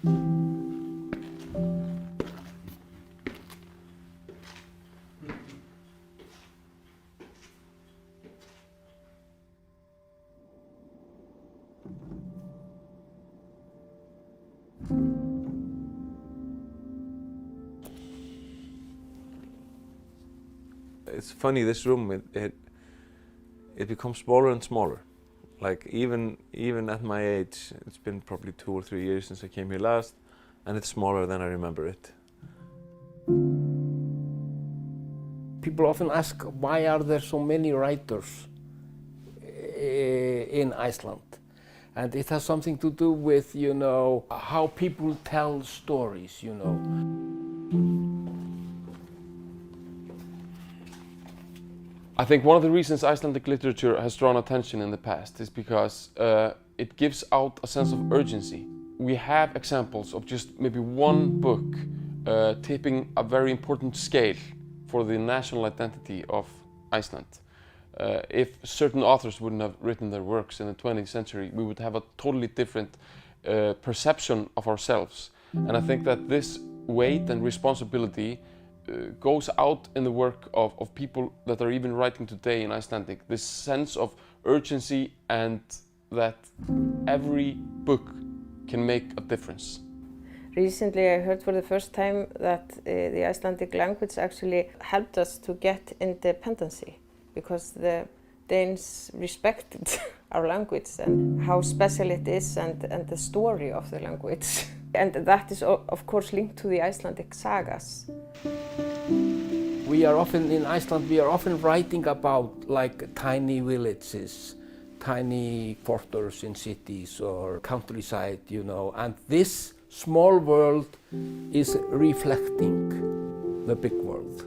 It's funny, this room, it becomes smaller and smaller. Like even at my age, it's been probably 2 or 3 years since I came here last, and it's smaller than I remember it. People often ask, why are there so many writers in Iceland? And it has something to do with, you know, how people tell stories, you know. I think one of the reasons Icelandic literature has drawn attention in the past is because it gives out a sense of urgency. We have examples of just maybe one book tipping a very important scale for the national identity of Iceland. If certain authors wouldn't have written their works in the 20th century, we would have a totally different perception of ourselves. And I think that this weight and responsibility goes out in the work of people that are even writing today in Icelandic. This sense of urgency and that every book can make a difference. Recently I heard for the first time that the Icelandic language actually helped us to get independency, because the Danes respected our language and how special it is and the story of the language. And that is of course linked to the Icelandic sagas. We are often, in Iceland, we are often writing about like tiny villages, tiny quarters in cities or countryside, you know, and this small world is reflecting the big world.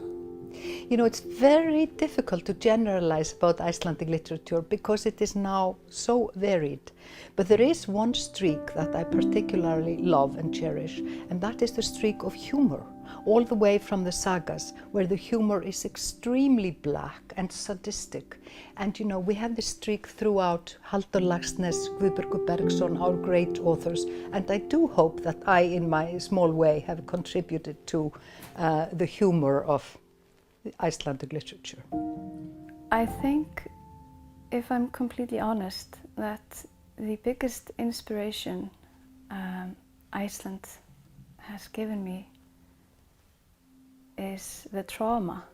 You know, it's very difficult to generalize about Icelandic literature because it is now so varied. But there is one streak that I particularly love and cherish, and that is the streak of humor, all the way from the sagas, where the humor is extremely black and sadistic. And you know, we have this streak throughout Halldór Laxness, Guðbergur Bergsson, our great authors, and I do hope that I, in my small way, have contributed to the humor of Icelandic literature. I think, if I'm completely honest, that the biggest inspiration Iceland has given me is the trauma.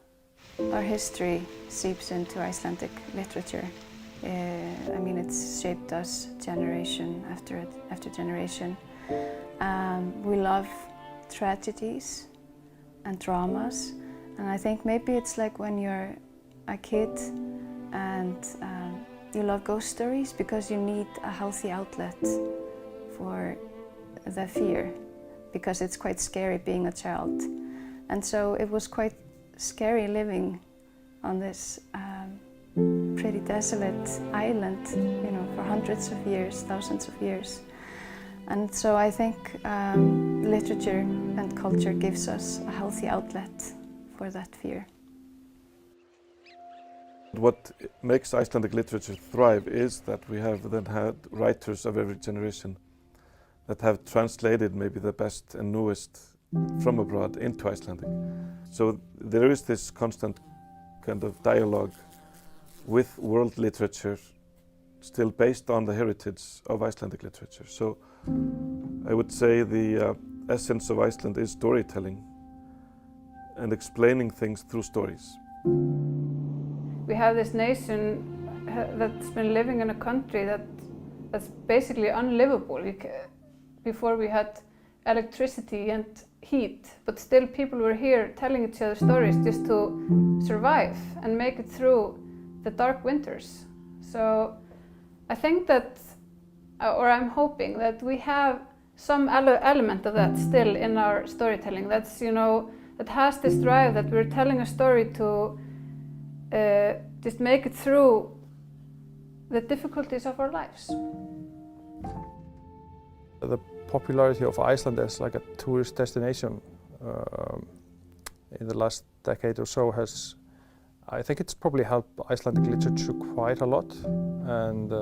Our history seeps into Icelandic literature. I mean, it's shaped us generation after generation. We love tragedies and dramas. And I think maybe it's like when you're a kid and you love ghost stories because you need a healthy outlet for the fear, because it's quite scary being a child. And so it was quite scary living on this pretty desolate island, you know, for hundreds of years, thousands of years. And so I think literature and culture gives us a healthy outlet for that fear. What makes Icelandic literature thrive is that we have then had writers of every generation that have translated maybe the best and newest from abroad into Icelandic. So there is this constant kind of dialogue with world literature still based on the heritage of Icelandic literature. So I would say the essence of Iceland is storytelling and explaining things through stories. We have this nation that's been living in a country that's basically unlivable. Before we had electricity and heat, but still people were here telling each other stories just to survive and make it through the dark winters. So I think that, or I'm hoping that we have some element of that still in our storytelling. That's, you know, that has this drive that we're telling a story to just make it through the difficulties of our lives. The popularity of Iceland as like a tourist destination in the last decade or so has, I think it's probably helped Icelandic literature quite a lot. And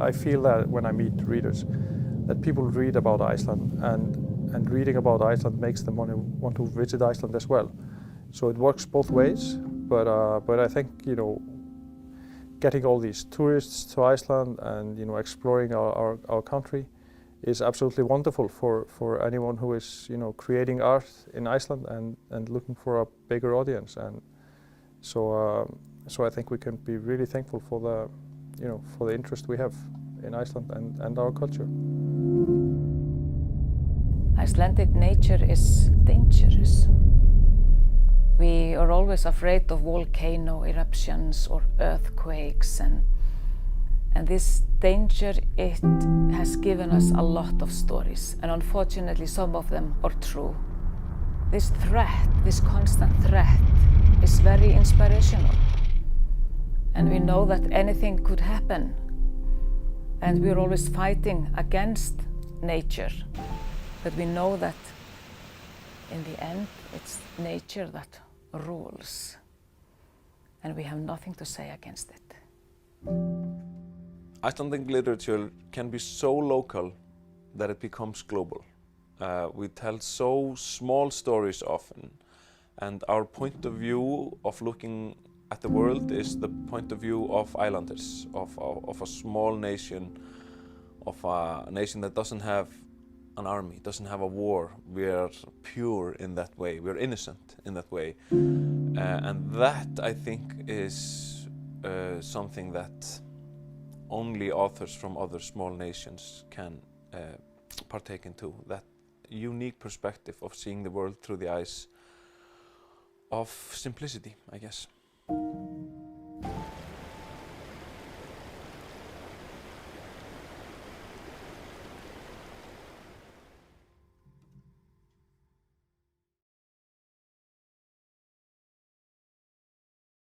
I feel that when I meet readers, that people read about Iceland and and reading about Iceland makes them want to visit Iceland as well. So it works both ways, but I think, you know, getting all these tourists to Iceland and, you know, exploring our country is absolutely wonderful for anyone who is, you know, creating art in Iceland and looking for a bigger audience. And so I think we can be really thankful for the, you know, for the interest we have in Iceland and our culture. Icelandic nature is dangerous. We are always afraid of volcano eruptions or earthquakes, and this danger, it has given us a lot of stories, and unfortunately some of them are true. This threat, this constant threat, is very inspirational. And we know that anything could happen, and we're always fighting against nature. But we know that in the end, it's nature that rules, and we have nothing to say against it. Icelandic literature can be so local that it becomes global. We tell so small stories often, and our point of view of looking at the world is the point of view of islanders, of a small nation, of a nation that doesn't have an army, doesn't have a war. We are pure in that way, we're innocent in that way. And that, I think, is something that only authors from other small nations can partake into, that unique perspective of seeing the world through the eyes of simplicity, I guess.